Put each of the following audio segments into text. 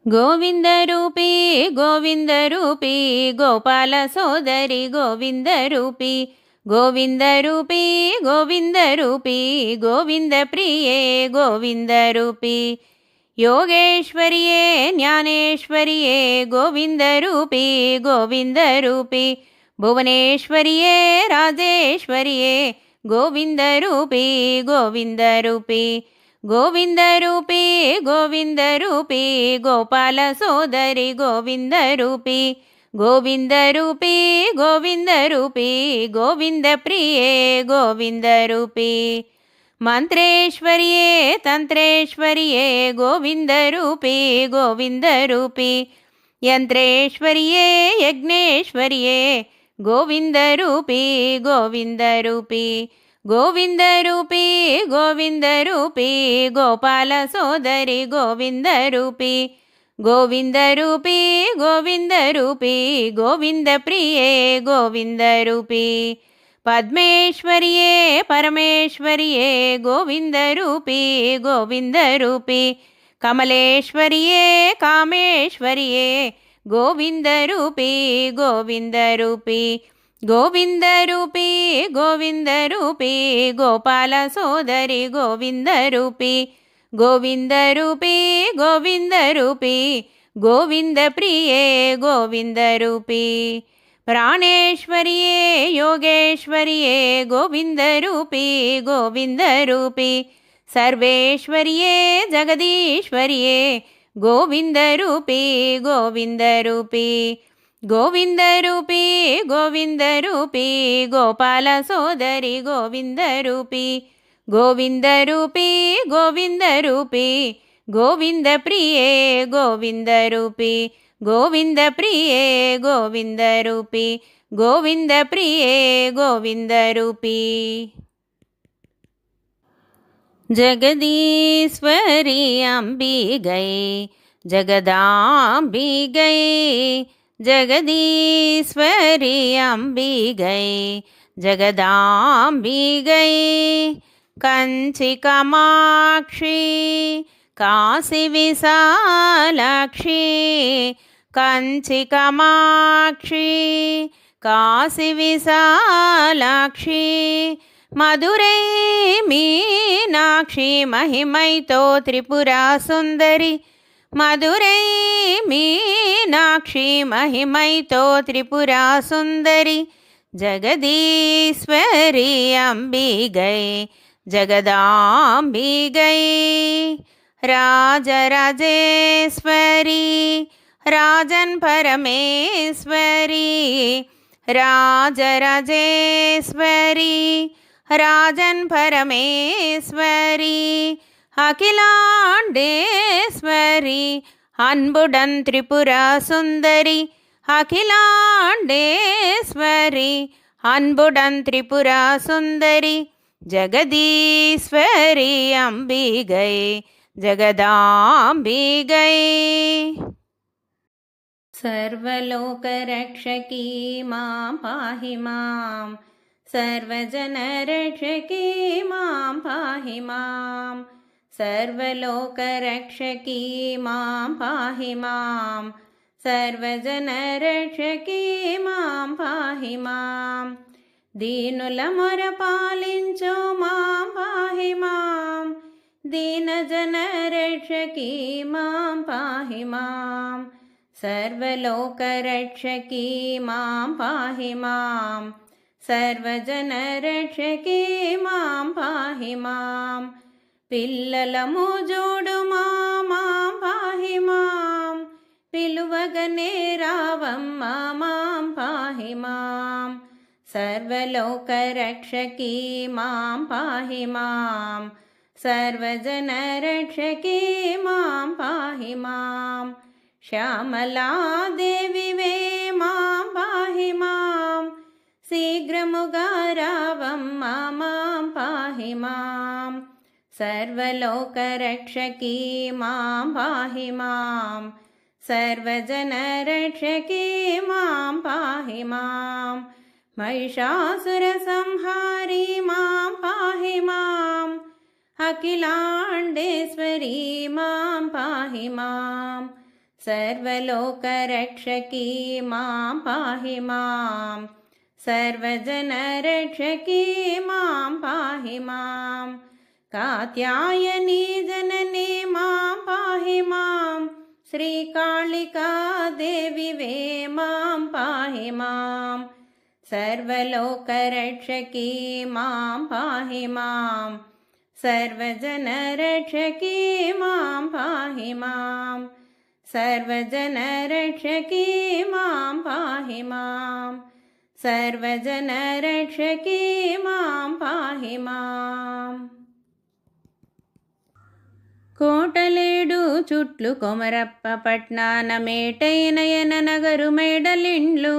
गोविन्दरूपी गोविन्दरूपी गोपालसोदरि गोविन्दरूपी गोविन्दरूपी गोविन्दरूपी गोविन्दप्रिये गोविन्दरूपी योगेश्वर्ये ज्ञानेश्वर्ये गोविन्दरूपी गोविन्दरूपी भुवनेश्वर्ये राजेश्वर्ये गोविन्दरूपी गोविन्दरूपी गोविन्दरूपी गोविन्दरूपी गोपालसोदरि गोविन्दरूपी गोविन्दरूपी गोविन्दरूपी गोविन्दप्रिये गोविन्दरूपी मन्त्रेश्वर्ये तन्त्रेश्वर्ये गोविन्दरूपी गोविन्दरूपी यन्त्रेश्वर्ये यज्ञेश्वर्ये गोविन्दरूपी गोविन्दरूपी गोविन्दरूपी गोविन्दरूपी गोपालसोदरि गोविन्दरूपी गोविन्दरूपी गोविन्दरूपी गोविन्दप्रिये गोविन्दरूपी पद्मेश्वर्ये परमेश्वर्ये गोविन्दरूपी गोविन्दरूपी कमलेश्वर्ये कामेश्वर्ये गोविन्दरूपी गोविन्दरूपी गोविन्दरूपी गोविन्दरूपी गोपालसोदरि गोविन्दरूपी गोविन्दरूपी गोविन्दरूपी गोविन्दप्रिये गोविन्दरूपी प्राणेश्वर्ये योगेश्वर्ये गोविन्दरूपी गोविन्दरूपी सर्वेश्वर्ये जगदीश्वर्ये गोविन्दरूपी गोविन्दरूपी गोविन्दरूपी गोविन्दरूपी गोपालसोदरि गोविन्दरूपी गोविन्दरूपी गोविन्दरूपी गोविन्दप्रिये गोविन्दरूपी गोविन्दप्रिये गोविन्दरूपी गोविन्दप्रिये गोविन्दरूपी जगदीश्वरी अम्बिकै जगदाम्बिकै जगदीश्वरी अम्बिकै जगदाम्बिकै कंचि कामाक्षी काशी विशालाक्षी कंचि कामाक्षी काशी विशालाक्षी मधुरै मीनाक्षी महिमैतो त्रिपुरा सुन्दरी मधुरै मीनाक्षी महिमैतो त्रिपुरा सुन्दरी जगदीश्वरी अम्बिकै जगदाम्बिकै राजराजेश्वरी राजन् परमेश्वरी राजराजेश्वरी राजन् परमेश्वरी अखिलाण्डेश्वरी अन्बुडन् त्रिपुरा सुन्दरी अखिलाण्डेश्वरी अन्बुडन् त्रिपुरा सुन्दरी जगदीश्वरी अम्बिकै जगदाम्बिकै सर्वलोकरक्षकी मां पाहि मां सर्वजनरक्षकी मां पाहि मां सर्वलोकरक्षकी मां पाहि मां सर्वजनरक्षकी मां पाहि मां दीनुల మొర పాలించు మాం పాహి మాం दीनजनरक्षकी मां पाहि मां सर्वलोकरक्षकी मां पाहि मां सर्वजनरक्षकी मां पाहि मां पिल्ललमु जोडुमा मां पाहि मां पिलुवगने रावम्मा मां पाहि मां सर्वलोकरक्षकी मां पाहि मां सर्वजनरक्षकी मां पाहि मां श्यामला देवी वे मां पाहि मां शीघ्रमुगा रावम्मा मां पाहि मां सर्वलोकरक्षकी मां पाहि मां सर्वजनरक्षकी मां पाहि मां महिषासुरसंहारी मां पाहि मां अखिलाण्डेश्वरी मां पाहि मां सर्वलोकरक्षकी मां पाहि मां सर्वजनरक्षकी मां पाहि मां कात्यायनी जननी मां पाहि मां श्रीकालिका देवी वे मां पाहि मां सर्वलोकरक्षकी मां पाहि मां सर्वजनरक्षकी मां पाहि मां सर्वजनरक्षकी मां पाहि मां सर्वजनरक्षकी मां पाहि मां కోటలేడు చుట్లు కొమరప్ప పట్నాన మేటైనయన నగరు మేడలిండ్లు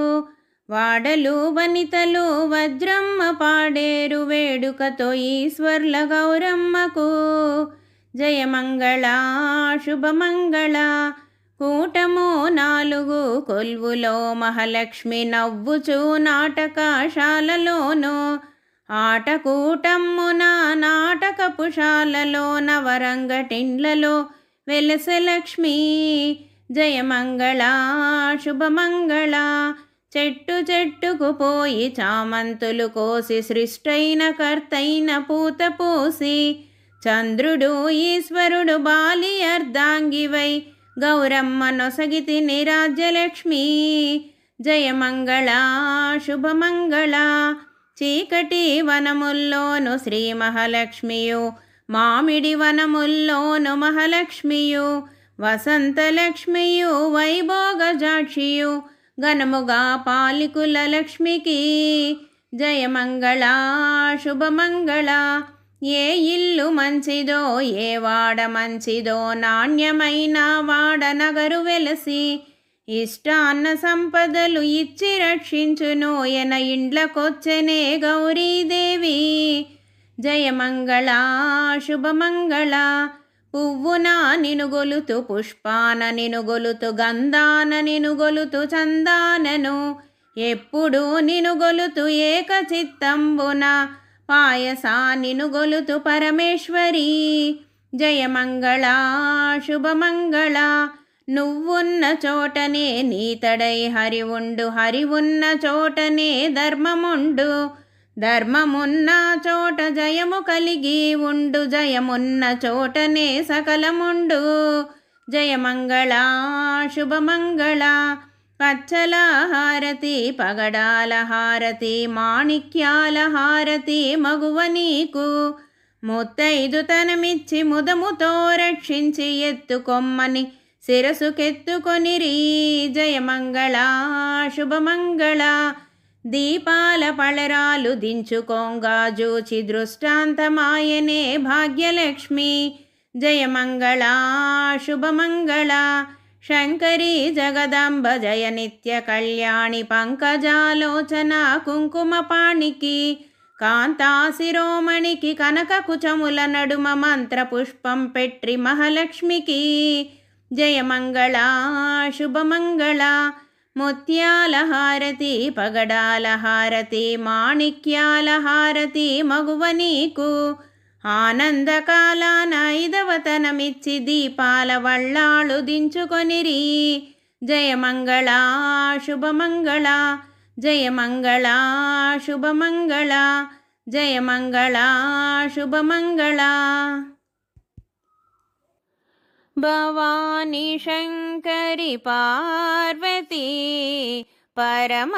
వాడలు వనితలు వజ్రమ్మ పాడేరు వేడుకతో ఈశ్వర్ల గౌరమ్మకు జయమంగళ శుభమంగళ కూటము 4 కొల్వులో మహాలక్ష్మి నవ్వుచూ నాటకశాలలోను ఆటకూటమ్మున నాటకపుశాలలో నవరంగటిండ్లలో వెలసలక్ష్మి జయమంగళ శుభమంగళ చెట్టు చెట్టుకు పోయి చామంతులు కోసి సృష్టైన కర్తైన పూత పూసి చంద్రుడు ఈశ్వరుడు బాలి అర్ధాంగివై గౌరమ్మ నొసగితి నిరాజ్యలక్ష్మి జయమంగళ శుభమంగళ చీకటి వనముల్లోను శ్రీ మహాలక్ష్మియు మామిడి వనముల్లోను మహాలక్ష్మియు వసంతలక్ష్మియు వైభోగజాక్షియు ఘనముగా పాలికుల లక్ష్మికి జయమంగళ శుభమంగళ ఏ ఇల్లు మంచిదో ఏ వాడ మంచిదో నాణ్యమైన వాడ నగరు వెలసి ఇష్టాన్న సంపదలు ఇచ్చి రక్షించును ఎన ఇండ్లకొచ్చెనే గౌరీదేవి జయమంగళ శుభమంగళ పువ్వున నినుగొలుతు పుష్పాన నినుగొలుతు గంధాన నినుగొలుతు చందానను ఎప్పుడు నినుగొలుతు ఏకచిత్తంబున పాయస నినుగొలుతు పరమేశ్వరి జయమంగళ శుభమంగళ నువ్వున్న చోటనే నీతడై హరి ఉండు హరి ఉన్న చోటనే ధర్మముండు ధర్మమున్న చోట జయము కలిగి ఉండు జయమున్న చోటనే సకలముండు జయమంగళ శుభమంగళ పచ్చల హారతి పగడాల హారతి మాణిక్యాల హారతి మగువ నీకు ముత్తైదుతనమిచ్చి ముదముతో రక్షించి ఎత్తుకొమ్మని శిరసుకెత్తుకొనిరి జయమంగళ శుభమంగళ దీపాల పళరాలు దించుకోంగా జూచి దృష్టాంతమాయనే భాగ్యలక్ష్మి జయమంగళ శుభమంగళ శంకరి జగదంబ జయ నిత్య కళ్యాణి పంకజాలోచన కుంకుమపాణికి కాంతాశిరోమణికి కనక కుచముల నడుమ మంత్రపుష్పం పెట్రి మహాలక్ష్మికి జయమంగళ శుభమంగళ ముత్యాల హారతి పగడాల హారతి మాణిక్యాల హారతి మగువ నీకు ఆనందకాలాన 5వతనమిచ్చి దీపాల వళ్ళాళ్ళు దించుకొనిరి జయమంగళ శుభమంగళ జయమంగళ శుభమంగళ జయమంగళ శుభమంగళ భవాని శంకరి పార్వతీ పరమదయాకరి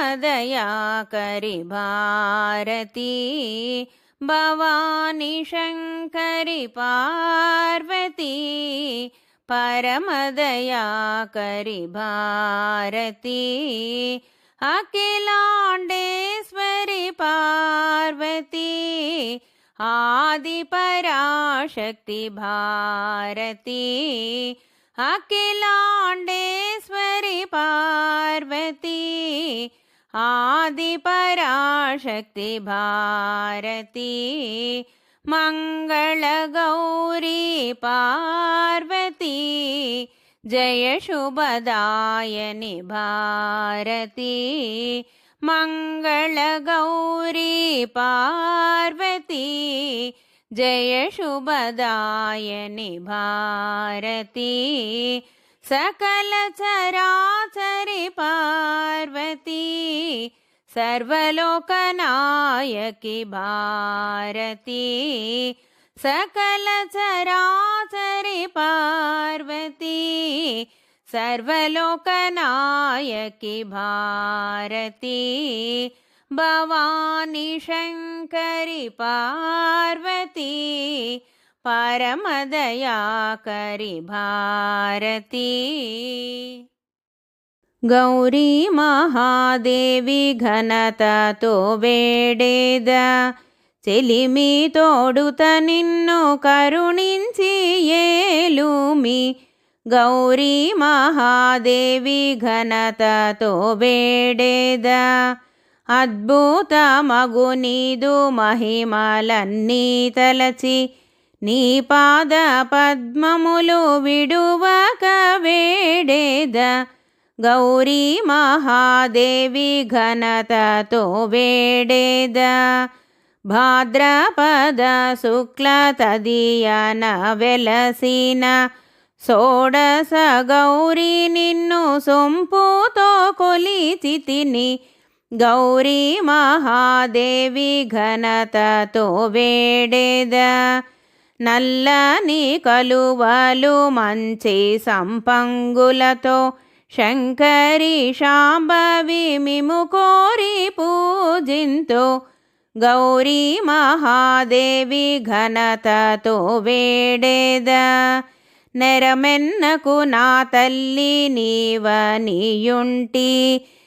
భారతి భవాని శంకరి పార్వతీ పరమదయాకరి భారతి అఖిలాండేశ్వరి పార్వతి ఆది పరాశక్తి భారతి అఖిలాండేశ్వరి పార్వతి ఆది పరాశక్తి భారతి మంగళ గౌరీ పార్వతి జయ శుభదాయని భారతి మంగళ గౌరీ పార్వతి జయ శుభదాయని భారతి సకల చరాచరి పార్వతీ సర్వలోకనాయకి భారతి సకల చరాచరి పార్వతీ సర్వలోకనాయకి భారతి భవాని శంకరి పార్వతీ పరమదయాకరి భారతి గౌరీ మహాదేవి ఘనతతో వేడేద చెలిమి తోడుత నిన్ను కరుణించి ఏలుమి గౌరీ మహాదేవి ఘనతతో వేడేద అద్భుతమగు నీదు మహిమలన్నీ తలచి నీ పాద పద్మములు విడువక వేడేద గౌరీ మహాదేవి ఘనతతో వేడేద భాద్రపద శుక్ల తదియన వెలసిన షోడశ గౌరీ నిన్ను సొంపుతో కొలిచితిని గౌరీ మహాదేవి ఘనతతో వేడేద నల్లని కలువలు మంచి సంపంగులతో శంకరి శాంభవి మిము కోరి పూజింతు గౌరీ మహాదేవి ఘనతతో వేడేద నెరమెన్నకు నా తల్లి నీవనియుంటి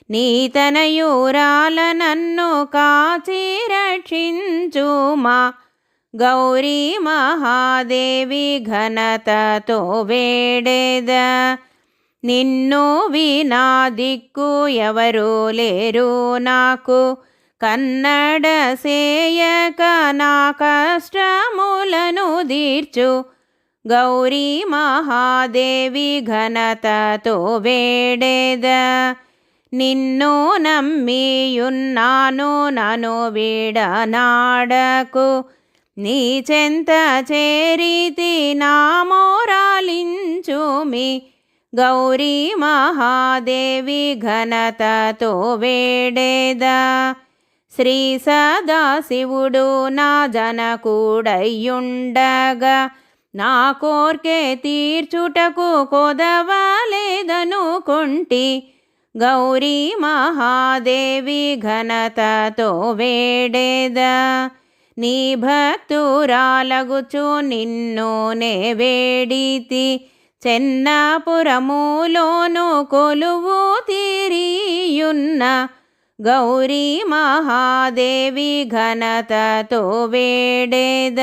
నీ తనయురాల నన్ను కాచి రక్షించుమా గౌరీ మహాదేవి ఘనతతో వేడేద నిన్ను వినా దిక్కు ఎవరు లేరు నాకు కన్నడ సేయక నా కష్టములను తీర్చు గౌరీ మహాదేవి ఘనతతో వేడేద నిన్ను నమ్మియున్నాను నను విడనాడకు నీ చెంత చేరితి నా మోరాలించుమి గౌరీ మహాదేవి ఘనతతో వేడేద శ్రీ సదాశివుడు నా జనకుడయ్యుండగా నా కోర్కె తీర్చుటకు కొదవలేదనుకుంటి గౌరీ మహాదేవి ఘనతతో వేడేద నీ భక్తురాలగుచు నిన్ను నే వేడితి చెన్నపురములోను కొలువు తీరియున్న గౌరీ మహాదేవి ఘనతతో వేడేద